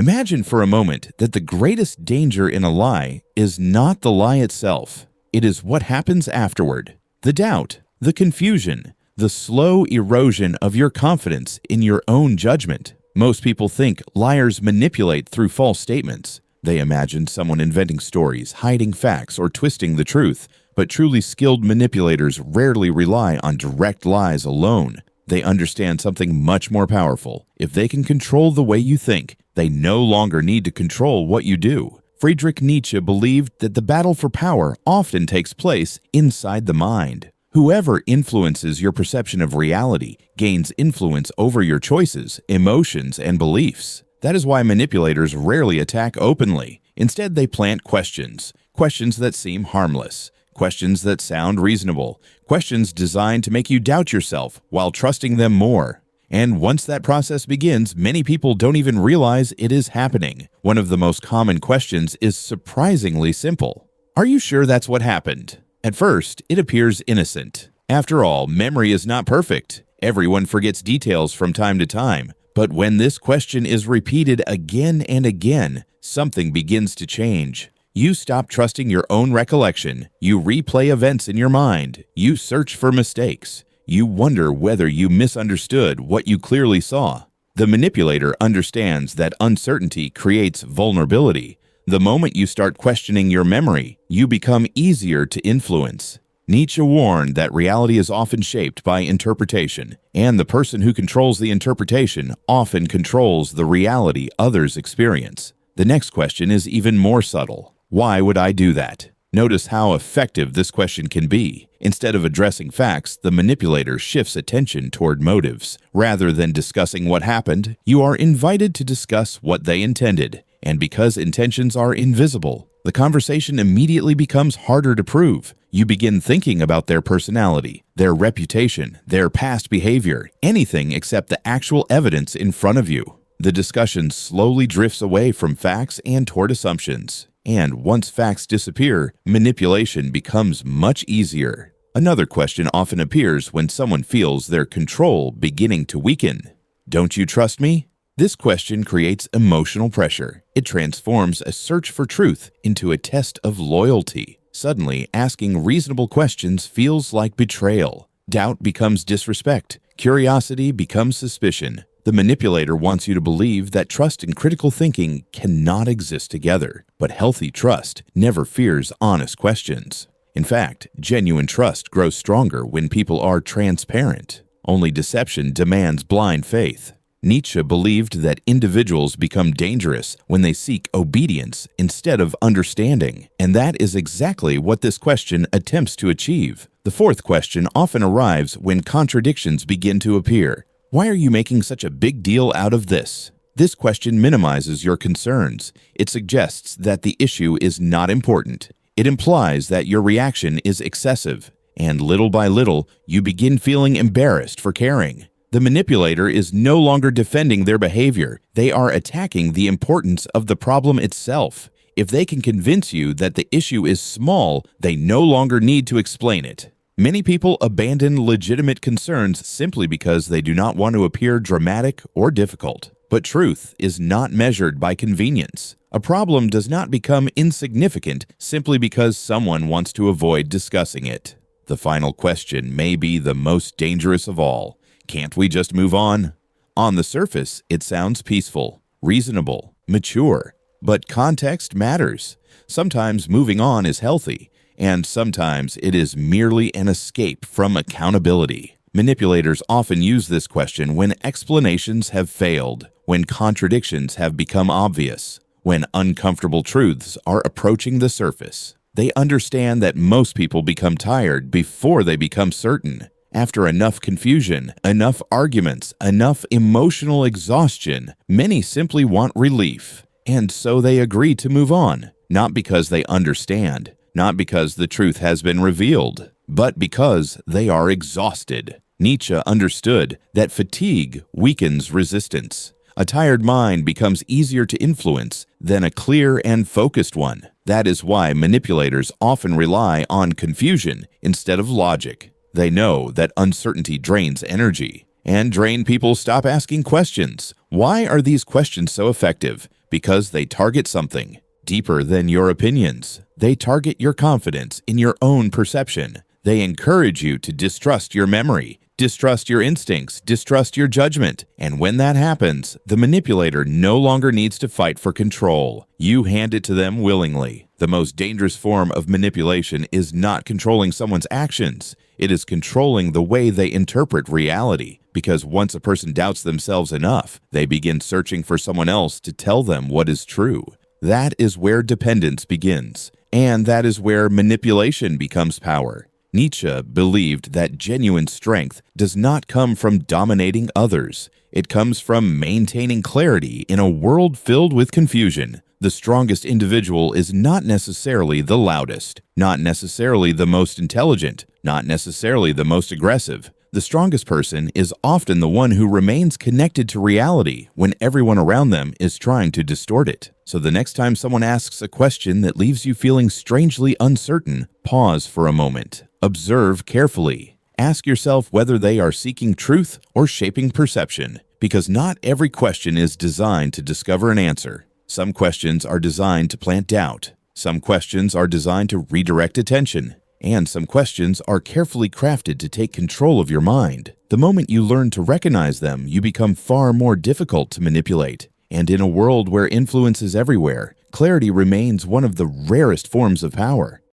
Imagine for a moment that the greatest danger in a lie is not the lie itself. It is what happens afterward. The doubt, the confusion, the slow erosion of your confidence in your own judgment. Most people think liars manipulate through false statements. They imagine someone inventing stories, hiding facts, or twisting the truth. But truly skilled manipulators rarely rely on direct lies alone. They understand something much more powerful. If they can control the way you think, they no longer need to control what you do. Friedrich Nietzsche believed that the battle for power often takes place inside the mind. Whoever influences your perception of reality gains influence over your choices, emotions, and beliefs. That is why manipulators rarely attack openly. Instead, they plant questions that seem harmless. Questions that sound reasonable, questions designed to make you doubt yourself while trusting them more. And once that process begins, many people don't even realize it is happening. One of the most common questions is surprisingly simple. Are you sure that's what happened? At first, it appears innocent. After all, memory is not perfect. Everyone forgets details from time to time. But when this question is repeated again and again, something begins to change. You stop trusting your own recollection. You replay events in your mind. You search for mistakes. You wonder whether you misunderstood what you clearly saw. The manipulator understands that uncertainty creates vulnerability. The moment you start questioning your memory, you become easier to influence. Nietzsche warned that reality is often shaped by interpretation, and the person who controls the interpretation often controls the reality others experience. The next question is even more subtle. Why would I do that? Notice how effective this question can be. Instead of addressing facts, the manipulator shifts attention toward motives. Rather than discussing what happened, you are invited to discuss what they intended. And because intentions are invisible, the conversation immediately becomes harder to prove. You begin thinking about their personality, their reputation, their past behavior, anything except the actual evidence in front of you. The discussion slowly drifts away from facts and toward assumptions. And once facts disappear, manipulation becomes much easier. Another question often appears when someone feels their control beginning to weaken. Don't you trust me? This question creates emotional pressure. It transforms a search for truth into a test of loyalty. Suddenly, asking reasonable questions feels like betrayal. Doubt becomes disrespect. Curiosity becomes suspicion. The manipulator wants you to believe that trust and critical thinking cannot exist together, but healthy trust never fears honest questions. In fact, genuine trust grows stronger when people are transparent. Only deception demands blind faith. Nietzsche believed that individuals become dangerous when they seek obedience instead of understanding, and that is exactly what this question attempts to achieve. The fourth question often arrives when contradictions begin to appear. Why are you making such a big deal out of this? This question minimizes your concerns. It suggests that the issue is not important. It implies that your reaction is excessive, and little by little, you begin feeling embarrassed for caring. The manipulator is no longer defending their behavior. They are attacking the importance of the problem itself. If they can convince you that the issue is small, they no longer need to explain it. Many people abandon legitimate concerns simply because they do not want to appear dramatic or difficult. But truth is not measured by convenience. A problem does not become insignificant simply because someone wants to avoid discussing it. The final question may be the most dangerous of all. Can't we just move on? On the surface, it sounds peaceful, reasonable, mature. But context matters. Sometimes moving on is healthy, and sometimes it is merely an escape from accountability. Manipulators often use this question when explanations have failed, when contradictions have become obvious, when uncomfortable truths are approaching the surface. They understand that most people become tired before they become certain. After enough confusion, enough arguments, enough emotional exhaustion, many simply want relief. And so they agree to move on, not because they understand, not because the truth has been revealed, but because they are exhausted. Nietzsche understood that fatigue weakens resistance. A tired mind becomes easier to influence than a clear and focused one. That is why manipulators often rely on confusion instead of logic. They know that uncertainty drains energy, and drained people stop asking questions. Why are these questions so effective? Because they target something deeper than your opinions. They target your confidence in your own perception. They encourage you to distrust your memory, distrust your instincts, distrust your judgment. And when that happens, the manipulator no longer needs to fight for control. You hand it to them willingly. The most dangerous form of manipulation is not controlling someone's actions. It is controlling the way they interpret reality. Because once a person doubts themselves enough, they begin searching for someone else to tell them what is true. That is where dependence begins. And that is where manipulation becomes power. Nietzsche believed that genuine strength does not come from dominating others. It comes from maintaining clarity in a world filled with confusion. The strongest individual is not necessarily the loudest, not necessarily the most intelligent, not necessarily the most aggressive. The strongest person is often the one who remains connected to reality when everyone around them is trying to distort it. So the next time someone asks a question that leaves you feeling strangely uncertain, pause for a moment. Observe carefully. Ask yourself whether they are seeking truth or shaping perception, because not every question is designed to discover an answer. Some questions are designed to plant doubt. Some questions are designed to redirect attention. And some questions are carefully crafted to take control of your mind. The moment you learn to recognize them, you become far more difficult to manipulate. And in a world where influence is everywhere, clarity remains one of the rarest forms of power.